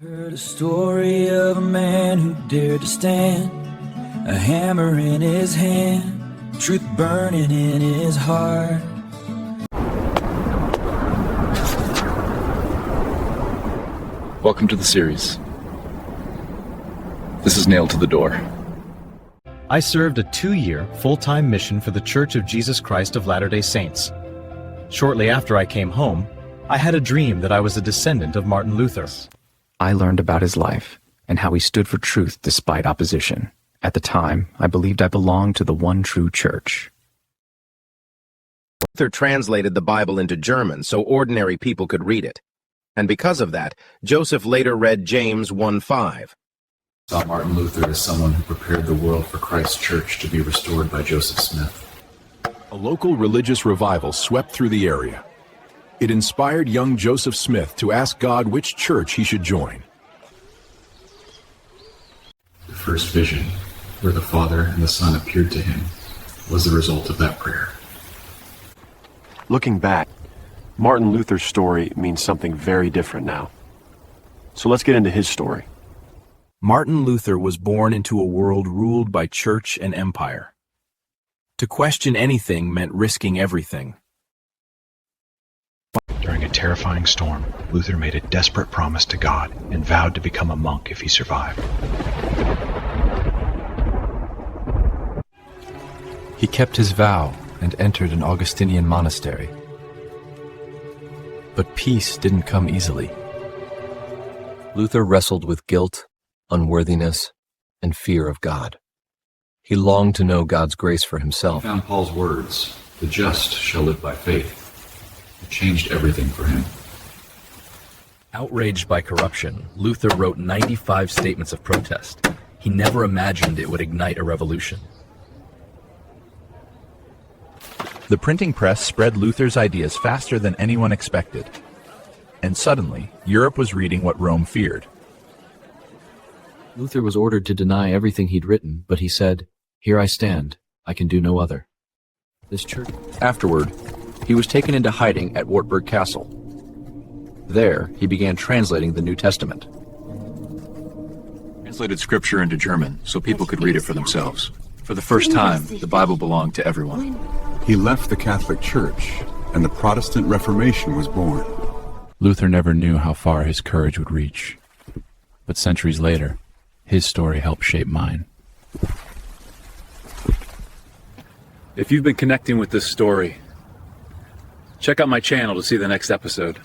Heard a story of a man who dared to stand, a hammer in his hand, truth burning in his heart. Welcome to the series. This is Nailed to the Door. I served a 2-year full-time mission for the Church of Jesus Christ of Latter-day Saints. Shortly after I came home, I had a dream that I was a descendant of Martin Luther. I learned about his life and how he stood for truth despite opposition. At the time, I believed I belonged to the one true church. Luther translated the Bible into German so ordinary people could read it. And because of that, Joseph later read James 1:5. Saw Martin Luther as someone who prepared the world for Christ's church to be restored by Joseph Smith. A local religious revival swept through the area. It inspired young Joseph Smith to ask God which church he should join. The first vision, where the Father and the Son appeared to him, was the result of that prayer. Looking back, Martin Luther's story means something very different now. So let's get into his story. Martin Luther was born into a world ruled by church and empire. To question anything meant risking everything. During a terrifying storm, Luther made a desperate promise to God and vowed to become a monk if he survived. He kept his vow and entered an Augustinian monastery. But peace didn't come easily. Luther wrestled with guilt, unworthiness, and fear of God. He longed to know God's grace for himself. He found Paul's words, "The just shall live by faith." It changed everything for him. Outraged by corruption, Luther wrote 95 statements of protest. He never imagined it would ignite a revolution. The printing press spread Luther's ideas faster than anyone expected. And suddenly, Europe was reading what Rome feared. Luther was ordered to deny everything he'd written, but he said, "Here I stand. I can do no other." This church. Afterward, he was taken into hiding at Wartburg Castle. There, he began translating the New Testament. Translated scripture into German so people could read it for themselves. For the first time, the Bible belonged to everyone. He left the Catholic Church, and the Protestant Reformation was born. Luther never knew how far his courage would reach. But centuries later, his story helped shape mine. If you've been connecting with this story, check out my channel to see the next episode.